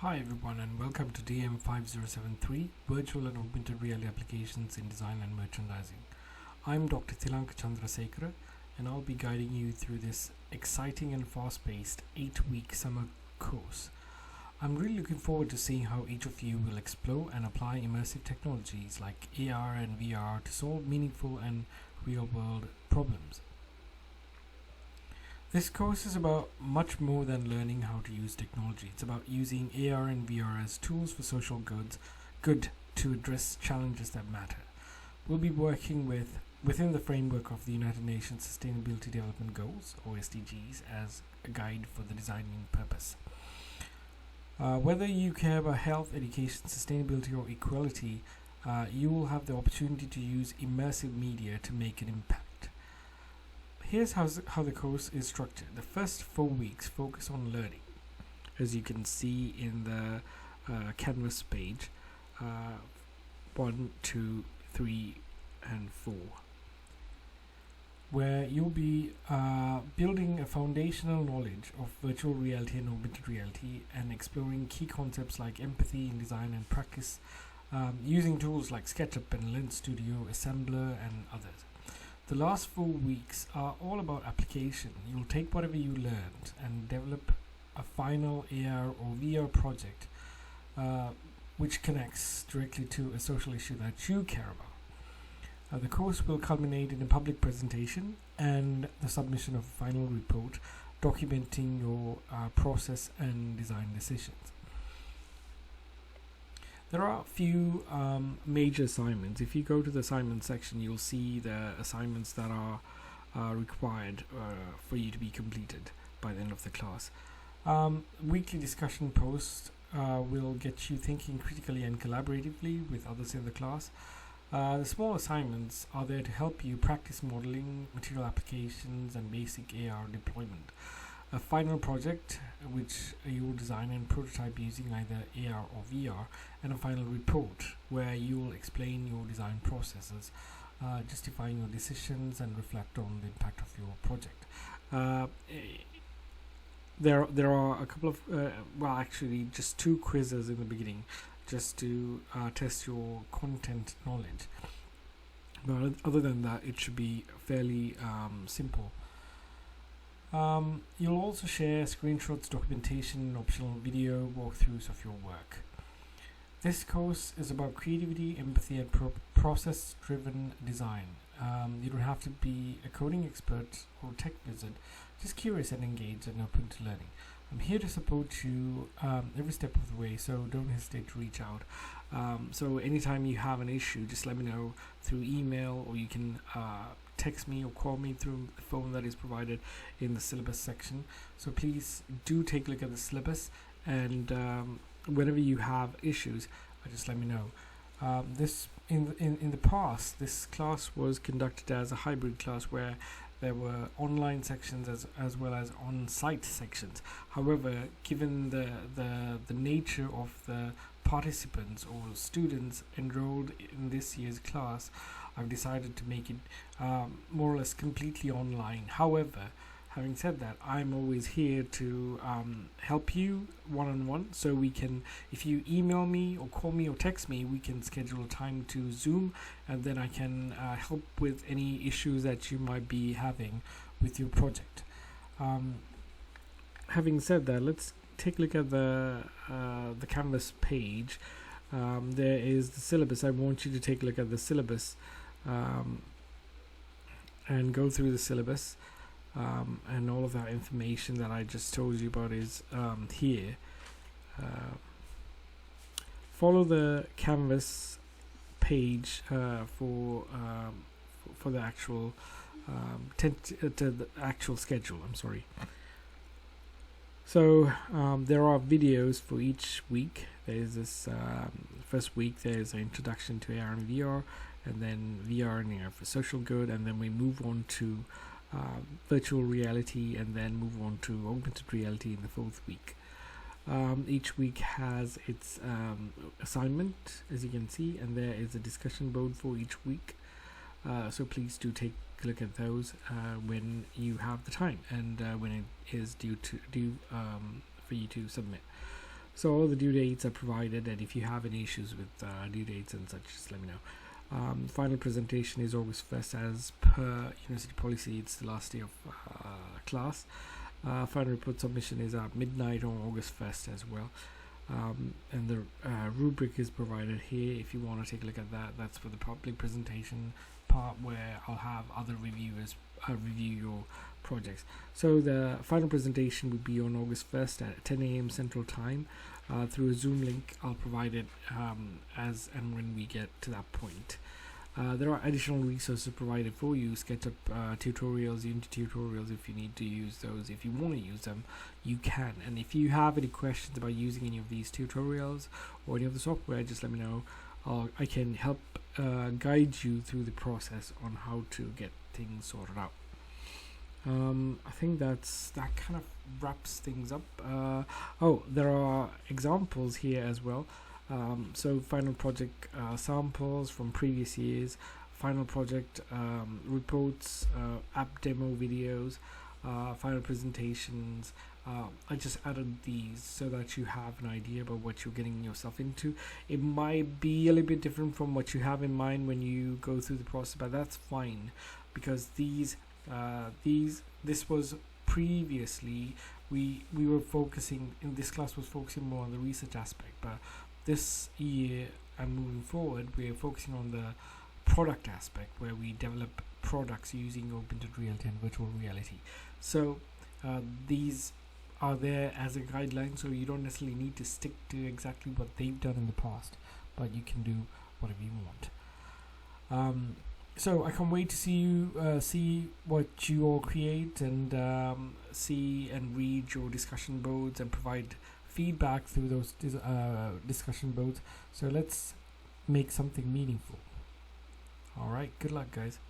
Hi everyone and welcome to DM5073 Virtual and Augmented Reality Applications in Design and Merchandising. I'm Dr. Thilanka Chandrasekara and I'll be guiding you through this exciting and fast-paced 8-week summer course. I'm really looking forward to seeing how each of you will explore and apply immersive technologies like AR and VR to solve meaningful and real-world problems. This course is about much more than learning how to use technology. It's about using AR and VR as tools for social good to address challenges that matter. We'll be working within the framework of the United Nations Sustainability Development Goals, or SDGs, as a guide for the designing purpose. Whether you care about health, education, sustainability, or equality, you will have the opportunity to use immersive media to make an impact. Here's how the course is structured. The first 4 weeks focus on learning, as you can see in the Canvas page 1, 2, 3, and 4, where you'll be building a foundational knowledge of virtual reality and augmented reality and exploring key concepts like empathy in design and practice using tools like SketchUp and Lens Studio, Assembler, and others. The last 4 weeks are all about application. You'll take whatever you learned and develop a final AR or VR project which connects directly to a social issue that you care about. The course will culminate in a public presentation and the submission of a final report documenting your process and design decisions. There are a few major assignments. If you go to the assignment section, you'll see the assignments that are required for you to be completed by the end of the class. Weekly discussion posts will get you thinking critically and collaboratively with others in the class. The small assignments are there to help you practice modeling, material applications, and basic AR deployment. A final project which you will design and prototype using either AR or VR, and a final report where you will explain your design processes, justifying your decisions, and reflect on the impact of your project. There are a couple of actually just 2 quizzes in the beginning just to test your content knowledge, but other than that it should be fairly simple. You'll also share screenshots, documentation, and optional video walkthroughs of your work. This course is about creativity, empathy, and process-driven design. You don't have to be a coding expert or tech wizard, just curious and engaged and open to learning. I'm here to support you every step of the way, so don't hesitate to reach out. So anytime you have an issue, just let me know through email, or you can text me or call me through the phone that is provided in the syllabus section. So please do take a look at the syllabus, and whenever you have issues, just let me know. This in the past, this class was conducted as a hybrid class where there were online sections as well as on-site sections. However, given the nature of the participants or students enrolled in this year's class, I've decided to make it more or less completely online. However, having said that, I'm always here to help you one-on-one, so we can, if you email me or call me or text me, we can schedule a time to Zoom, and then I can help with any issues that you might be having with your project. Having said that, let's take a look at the Canvas page. There is the syllabus. I want you to take a look at the syllabus and go through the syllabus. And all of that information that I just told you about is here. Follow the Canvas page for the actual the actual schedule. I'm sorry. So there are videos for each week. There is this first week. There is an introduction to AR and VR, and then VR and AR for social good, and then we move on to virtual reality, and then move on to augmented reality in the 4th week. Each week has its assignment, as you can see, and there is a discussion board for each week. So please do take a look at those when you have the time and when it is due for you to submit. So all the due dates are provided, and if you have any issues with due dates and such, just let me know. Final presentation is August 1st as per university policy. It's the last day of class. Final report submission is at midnight on August 1st as well. And the rubric is provided here if you want to take a look at that. That's for the public presentation part, where I'll have other reviewers review your projects. So the final presentation would be on August 1st at 10 a.m. Central Time through a Zoom link. I'll provide it as and when we get to that point. There are additional resources provided for you: SketchUp tutorials, Unity tutorials. If you need to use those, if you want to use them, you can. And if you have any questions about using any of these tutorials or any of the software, just let me know. I can help guide you through the process on how to get things sorted out. I think that kind of wraps things up. Oh, there are examples here as well. So final project samples from previous years, final project reports, app demo videos, final presentations. I just added these so that you have an idea about what you're getting yourself into. It might be a little bit different from what you have in mind when you go through the process, but that's fine, because this was previously we were focusing in this class was focusing more on the research aspect, but this year and moving forward, we're focusing on the product aspect, where we develop products using augmented reality and virtual reality. So these are there as a guideline, so you don't necessarily need to stick to exactly what they've done in the past, but you can do whatever you want. So I can't wait to see what you all create, and see and read your discussion boards and provide feedback through those discussion boards. So let's make something meaningful. All right, good luck, guys.